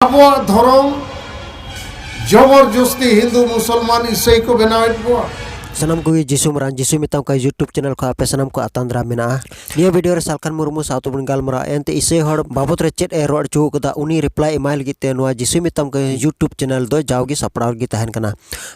Abuak dhorong जबरदस्ती हिंदू मुसलमान ईसाई को बनावे बुआ Sanam ko Jisu Maran Jisu mitam ka YouTube channel ko ape sanam ko atandra mena niya video re Salkan Murmu sautu bun galmara ente ise hor babot re chat error chu kada uni reply email gite noa Jisu mitam ka YouTube channel do jawgi saprar gi tahen kana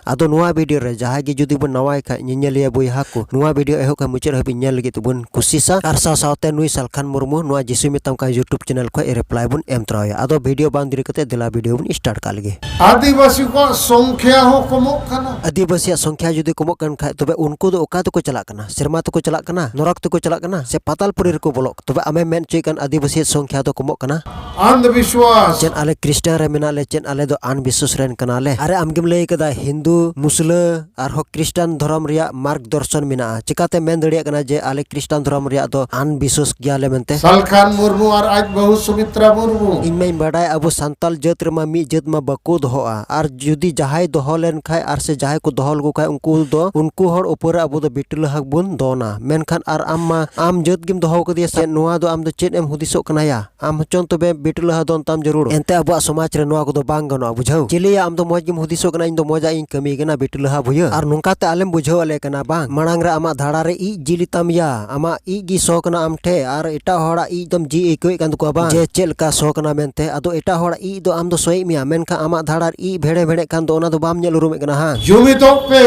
ado noa video re jaha gi judi bun nawai ka nyelia boi haku noa video eho ka mucer habi nyel gi bun kusisa arsa saute nui Salkan Murmu noa Jisu mitam ka YouTube channel ko reply bun em troya ado video bang diri kate dela video bun start kalge आदिवासी को संख्या हो कमो kana आदिवासी संख्या जदि कमो kan खाय तबे उनको दो ओका तो चलाक kana serma तो चलाक kana नरक तो चलाक kana se patalpuri को बोलो तबे आमे मेन चुई kan आदिवासी संख्या तो कमो kana अंधविश्वास चेन आले क्रिस्टियन रे मेनाले चेन आले दो अनविश्वास रेन कनाले अरे आमगेम लई कदा हिंदू मुस्लिम आर हो क्रिस्टियन धर्म रिया मार्गदर्शन मेना चिकाते मेन दड़िया कना जे आले क्रिस्टियन धर्म रिया दो अनविश्वास गियाले मेनते सलखान मुर्मू और आज बहु सुमित्रा मुर्मू इनमें बड़ाय अबो संताल जात रमा मी जात मा बको दोहोआ आर जुदी जहाय दोहो लेन खाय आर से जहाय को दोहल गो खाय उनको हर ऊपर अबो दो बिटल हक बुन दोना मेनखान आर आम जात गिम दोहो कदिया से नोआ दो आम दो चेन एम हुदिसो कना या आम चोन तबे बिटल ह दोन ताम जरूर एंते अबो समाज रे नोआ को दो बांग गनो बुझाऊ चिलिया आम दो मौज गिम हुदिसो कना इन दो मौजा इन कमी गना बिटल ह भुया आर नुंकाते आलेम बुझाऊ आले कना बांग मांग रे आमा धाड़ा रे ई जिली ताम या आमा ई गी सो कना आम ठे आर एटा होड़ा ई दम जी एकोय कान को बा जे चेल का सो कना मेनते अदो एटा होड़ा ई दो आम दो सोई मिया मेनखा आमा धाड़ा ई भेड़े भेड़े कान दो ओना दो बाम नेल रुमे कना हां जुमितो पे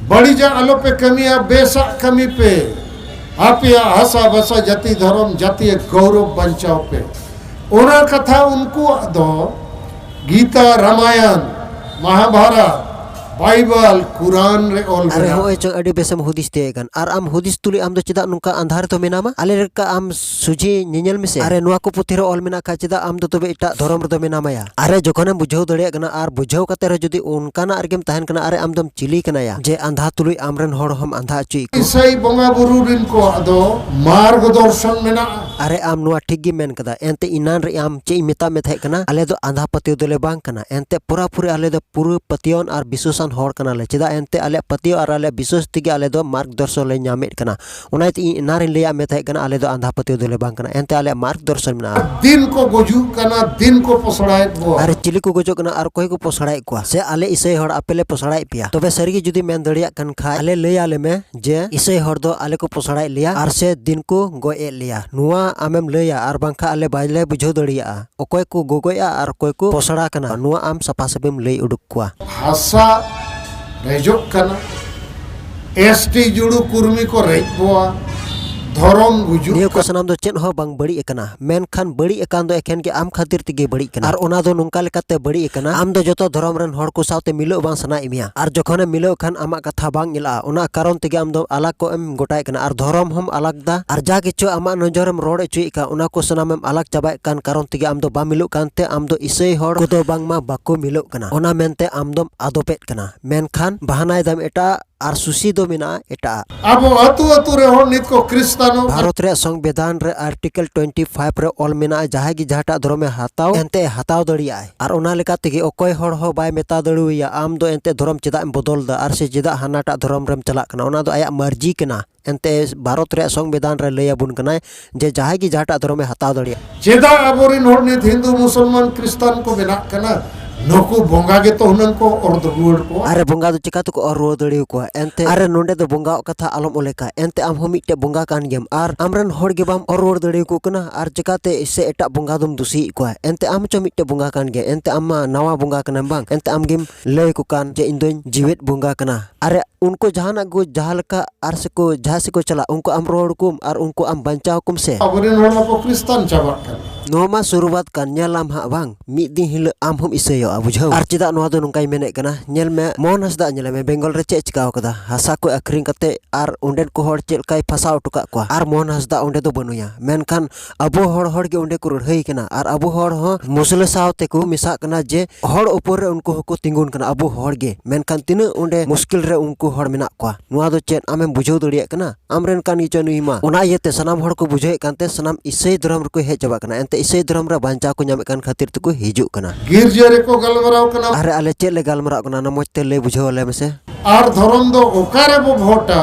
बड़ी जा आलो पे कमी आ बेसा कमी पे आपिया हसा बसा जाति धर्म जातीय गौरव बचाओ पे ओना कथा उनको दो गीता रामायण महाभारत बाइबल कुरान रे ऑल अरे होय च अडी बेसम हुदिस ते गन आर आम हुदिस तुली आम दो चिदा नुका अंधार तो मेनामा आले का आम सुजी निनेल मिसे अरे नुआ को पुथि रे ऑल मेना का चिदा आम दो तबे इटा धर्म रे दो मेनामा या अरे जखन बुझाव दड़िया गना आर बुझाव कते रे जदी उनकाना आरगेम तहन कना अरे आम दम चिली कना या जे अंधा तुली आमरन होड़ हम अंधा चुई ईसाई बंगा बुरु रिन को अदो मार्गदर्शन मेना अरे आम नुआ ठीक गी मेन कदा एंते इनान रे आम चे मिता में थे कना आले दो अंधा पतियो दोले बांग कना एंते पूरा पूरे आले दो पूरा पतियोन आर विश्वासन होड़ कना ले चिदा एंते आले पतियो आर आले विश्वास तिगे आले दो मार्गदर्शन ले नामेट कना उनाइते इनान रे लेया में थे कना आले दो अंधा पतियो दोले बांग कना एंते आले मार्गदर्शन मेना दिन को गोजू कना दिन को पोसड़ाय बो अरे चिली को गोजो कना आर कोई को पोसड़ाय को से आले इसे होड़ अपेले पोसड़ाय पिया तबे सरीगे जुदी मेन दड़िया कन खा आले ले आले में जे इसे होड़ दो आले को पोसड़ाय लिया आर से दिन को गोए लिया नुआ आमेम लेया आर बांखा आले बाजले बुझो दड़िया ओकोय को गोगोया आर कोय को पोसड़ा कना नुआ आम सपा सबेम लई उडुक कुआ भाषा रेजोक कना एसटी जुड़ू कुर्मी को रेज बोआ धर्म गुजु नियो को सनाम दो चेन हो बांग बड़ी एकना मेनखान बड़ी एकान दो एखेन के आम खातिर तिगे बड़ी कना आर ओना दो नुंका लेकाते बड़ी एकना आम दो जतो धर्म रन हड़ को साथे मिलो बांग सना इमिया आर जखने मिलो खान आमा कथा बांग निला ओना कारण तिगे आम दो अलग को एम गोटाय कना आर धर्म हम अलग दा आर जा किचो आमा नजरम रोड चुई का ओना को सनाम एम अलग चाबाय कान कारण तिगे आम दो बा मिलो कानते आम दो इसई हड़ को दो बांग मा बाको मिलो कना ओना मेनते आम दो आदोपेट कना मेनखान बहानाय दम एटा आर सुसी दो मिना एटा अब अतु अतु रे हड़ नित को क्रिस्तानो भारत रे संविधान रे आर्टिकल 25 रे ऑल मेना जहां की जहाटा धर्म में हाताव एंते हाताव दड़िया आर ओना लेका तेगे ओकोय हड़ हो बाय मेता दड़ुया आम दो एंते धर्म चेदा बदल दा आर से चेदा हानाटा धर्म रेम चला कना ओना दो आया मर्जी कना एंते भारत रे संविधान रे लया बुन कना जे जहां की जहाटा धर्म में हाताव दड़िया चेदा अबोरिन हड़ नित हिंदू मुसलमान क्रिस्तान को बेना कना नको बोंगा के तो हुनन को और रुड़ को अरे बोंगा दो चिका तो को और रुड़ दड़ियो को एंते अरे नोंडे दो बोंगा कथा आलम ओलेका एंते आम हो मिटे बोंगा कान गेम आर आमरन हड़ के बाम और रुड़ दड़ियो को कना आर चिकाते इससे एटा बोंगा दुम दुसी को एंते आम चो मिटे बोंगा कान गे एंते आमा नवा बोंगा कना बांग एंते आम गेम लय को कान जे इंदोन जीवित बोंगा कना अरे उनको जहाना गो जहालका आर से को जहा से को चला उनको आम रोड कुम आर उनको आम बंचाव कुम से अबोरिन हड़ को क्रिस्तान चाबा कन नोमा शुरुआत कान न्यालाम हा बांग मिद दिन हिल आम हम इसयो बुझाव आर चिदा नोआ दो नुंकाय मेने कना नेल में मोन हसदा नेल में बेंगल रे चे चिकाव कदा हासा को अखरिंग कते आर उंडेन को हड़ चेलकाय फसाव टुका को आर मोन हसदा उंडे दो बनुया मेनखान अबो हड़ के उंडे को रहई कना आर अबो हड़ हो मुसले सावते को मिसा कना जे हड़ ऊपर रे उनको को तिंगुन कना अबो हड़ गे मेनखान तिना उंडे मुश्किल रे उनको हड़ मेना को नोआ दो चेन आमेम बुझाव दड़िया कना आमरेन कान इचो नुइमा ओना येते सनाम हड़ को बुझाए कानते सनाम इसई धर्म रे को हेज जाबा कना एंते इसई धर्म रे बांचा को नामे कान खातिर तो को हिजु कना गिरजे रे को गलमराव कना अरे आले चेले गालमरा कना न मोजते ले बुझाव ले मेसे आर धर्म दो ओकारे बो भोटा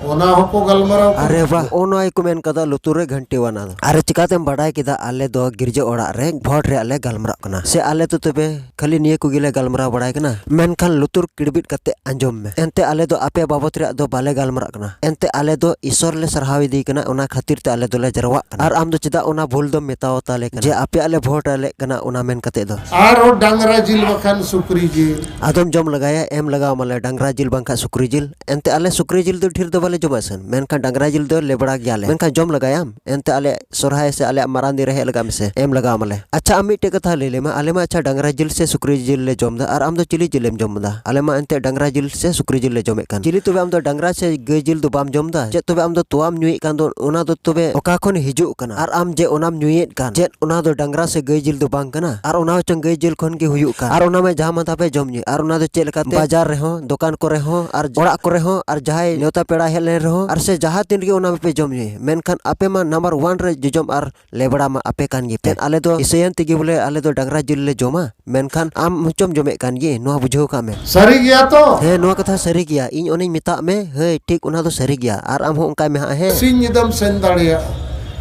ओना होको गलमराव को अरे वाह ओनोय को मेन कदा लुतुरे घंटे वाना दो अरे चिकातेम बड़ाई किदा आले दो गिरजे ओड़ा रे भोट रे आले गलमरा कना से आले तो तबे खाली निये को गिले गलमरा बड़ाई कना मेनखान लुतुर किड़बिट कते अंजम में एनते आले दो आपे बाबत रे दो बाले गलमरा कना एनते आले दो ईश्वर ले सरहाव इदी कना ओना खातिर ते आले दोले जरवा और आम दो चिदा ओना भूल दो मेताव ताले कना जे आपे आले भोट आले कना ओना मेन कते दो आर हो डांगरा जिल बखान सुकरी जिल आदम जम लगाया एम लगाव माले डांगरा जिल बांका सुकरी जिल एनते आले सुकरी जिल दो ढेर दो बाले जमासन मेनखान डांगरा जिल दो लेबड़ा गयाले मेनखान जम लगायाम एनते आले सोरहाय से आले मारांदी रहे लगा से एम लगाव माले अच्छा आम मिटे कथा ले लेमा आले मा अच्छा डांगरा जिल से सुकरी जिल ले जमदा और आम दो चिली जिलेम जमदा आले मा एनते डांगरा जिल से सुकरी जिल ले जमे कान चिली तबे आम दो डांगरा से गय जिल दो बाम जमदा जे तबे आम दो तोआम नुई कान दो ओना दो तबे ओका खन हिजुक काना और आम जे ओनाम नुईत कान जे ओना दो डांगरा से गय जिल दो बांग काना और ओना चंग गय जिल खन के हुयुक कान और ओना में जहां माथा पे जम नी और ओना दो चेल काते बाजार रे हो दुकान करे हो और ओड़ा करे हो और जहाय नेवता पेड़ा हेले रे हो और से जहां तीन के ओना पे जम नी मेनखान आपे मा नंबर 1 रे जजम और लेबड़ा मा आपे कान गे आले दो इसेयन तिगे बोले आले दो डांगरा जिल ले जमा मेनखान आम मुचम जमे कान गे नोआ बुझो का में सरी गया तो हे नोआ कथा सरी गया इन ओनी मिता में हे ठीक ओना दो सरी गया और आम हो उनका में है सिंह निदम सेन दाड़िया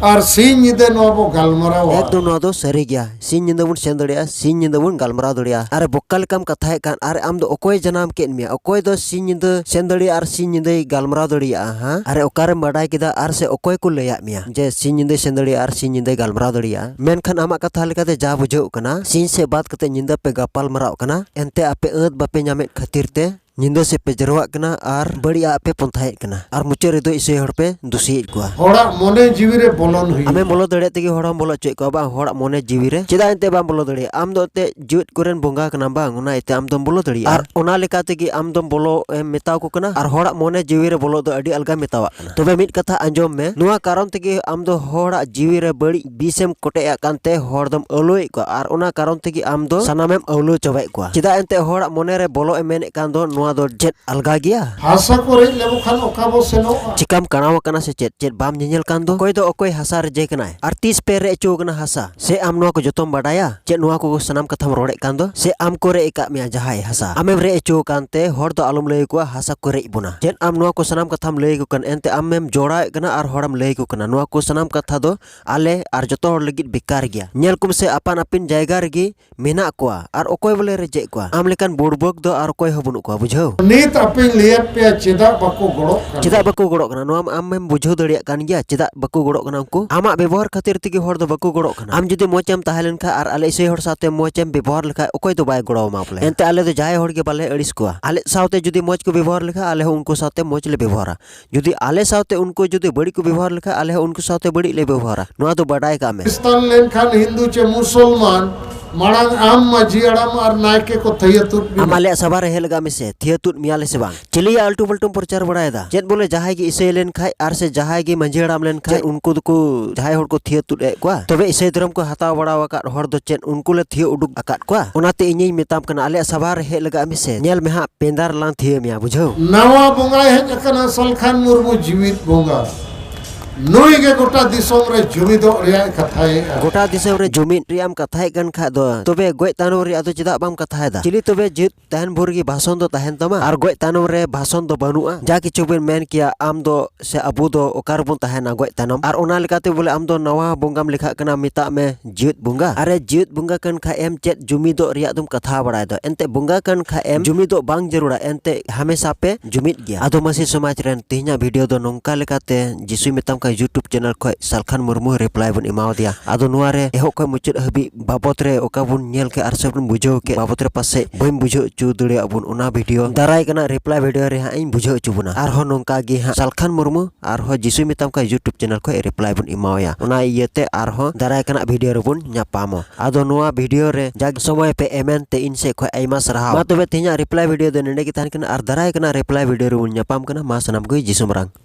और सिंह निदे नोबो गलमराव एकदम नोआ दो सरी गया सिंह निंदा बुन सेन दड़िया सिंह निंदा बुन गलमराव दड़िया अरे बोक्कल कम कथा है कान अरे आम दो ओकोय जनाम केन मिया ओकोय दो सिंह निंदा सेन दड़िया और सिंह निंदा गलमराव दड़िया हां अरे ओकारे बडाय किदा और से ओकोय को लया मिया जे सिंह निंदा सेन दड़िया और सिंह निंदा गलमराव दड़िया मेनखान आमा कथा लेकाते जा बुझो कना सिंह से बात कते निंदा पे गपाल मराव कना एनते आपे अद बापे न्यामेत खातिर ते निंदा से पे जरवा कना और बड़िया पे पंथाय कना और मुचे रे दो इसे हड़ पे दुसी को होड़ा मोने जीवी रे बोलन हुई हमें बोलो दड़े तेगे होड़ा बोलो चोय को बा होड़ा मोने जीवी रे चेदा एनते बा बोलो दड़े आम दो ते जीवित कोरेन बोंगा कना बा उना इते आम दम बोलो दड़ी और ओना लेका तेगे आम दम बोलो मेताव को कना और होड़ा मोने जीवी रे बोलो दो अडी अलगा मेतावा कना तबे मिट कथा अंजोम में नुआ कारण तेगे आम दो होड़ा जीवी रे बड़ी बीसेम कोटे कानते होड़ दम अलोय को और ओना कारण तेगे आम दो सनामेम अवलो चबाय को चेदा एनते होड़ा मोने रे बोलो मेने कान दो नुआ दो जेट अलगा गया हासा को रे लेबो खान ओकाबो सेनो चिकम कनाव कना से चेत चेत बाम निनेल कान दो कोई दो ओकोय हासा रे जे कनाय और 30 पे रे चो कना हासा से आम नुआ को जतम बाडाया चेत नुआ को सनाम कथम रोड़े कान दो से आम को रे एका मिया जहाय हासा आमेम रे चो कानते होड़ दो आलम लय को हासा को रे बुना चेत आम नुआ को सनाम कथम लय को कन एनते आमेम जोड़ा कना और होड़म लय को कना नुआ को सनाम कथा दो आले और जतो होड़ लगित बेकार गया नेल कुम से अपन अपन जायगा रेगी मेना को और ओकोय बोले रे जे को आम लेकन बुड़बक दो और कोय हबुनु को बुझो नीत अपिन लियत पे चेदा बको गड़ो चेदा बको गड़ो कना नोआ आम में बुझो दड़िया कान गया चेदा बको गड़ो कना उनको आमा व्यवहार खातिर तिगे होड़ दो बको गड़ो कना आम जुदी मोचेम ताहेलन खा और आले इसे होड़ साथे मोचेम व्यवहार लेखा ओकोय तो बाय गड़ो मा बोले एनते आले तो जाय होड़ के बाले अड़िस को आले साथे जुदी मोच को व्यवहार लेखा आले हो उनको साथे मोच ले व्यवहारा जुदी आले साथे उनको जुदी बड़ी को व्यवहार लेखा आले हो उनको साथे बड़ी ले व्यवहारा नोआ तो बडाय का में पाकिस्तान लेन खान हिंदू चे मुसलमान मांग आम माजी अड़म और नायके को थयतुत आमाले सबार हे लगा में से थियतुत मियाले से बांग चलिए अल्टू बल्टू प्रचार बढ़ाए दा चेत बोले जहाय की इसे लेन खाय आर से जहाय की मंजी अड़म लेन खाय उनको को जहाय होड़ को थियतुत ए को तबे इसे धर्म को हताव बड़ा वका होड़ दो चेत उनको ले थिय उडुक अकात को ओनाते इᱧ मेताम कना आले सबार हे लगा में से नेल में हा पेंदार लां थिय मिया बुझो नवा बोंगा हे जकना सलखान मुर्मू जीवित बोंगा नुई के गोटा दिसोम रे जुमिदो रिया कथाए गोटा दिसोम रे जुमिद रियाम कथाए कन खा दो तबे गोय तानो रे आदो चिदा बाम कथाए दा चिली तबे जित तहन भोर की भाषण दो तहन तमा और गोय तानो रे भाषण दो बनुआ जा किछु बिन मेन किया आम दो से अबु दो ओकार बुन तहना गोय तानम और ओना लेकाते बोले आम दो नवा बोंगाम लिखा कना मिता में जित बुंगा अरे जित बुंगा कन खा एम चेत जुमिदो रिया तुम कथा बड़ाय दो एनते बुंगा कन खा एम जुमिदो बांग जरूरा एनते हमेशा पे जुमिद गया आदो मसी समाज रेन तिहना वीडियो दो नोंका लेकाते जिसु मिताम यूट्यूब चैनल खो सलखान मुर्मू रिप्लाई बन इमाव दिया आदो नुआ रे एहो खो मुचद हबी बाबत रे ओका बुन नेल के आर सब बुन बुझो के बाबत रे पासे बम बुझो चु दड़िया बुन ओना वीडियो दाराय कना रिप्लाई वीडियो रे हा इन बुझो चु बुना आर हो नोंका गे हा सलखान मुर्मू आर हो जिसु मिताम का यूट्यूब चैनल खो रिप्लाई बन इमावया ओना इयते आर हो दाराय कना वीडियो रे बुन न्यापामो आदो नुआ वीडियो रे जाग समय पे एमएन ते इन से खो आइमा सरहाव मा तबे तिहना रिप्लाई वीडियो दे नेडे की तान कना आर दाराय कना रिप्लाई वीडियो रे बुन न्यापाम कना मा सनम गई जिसुमरांग।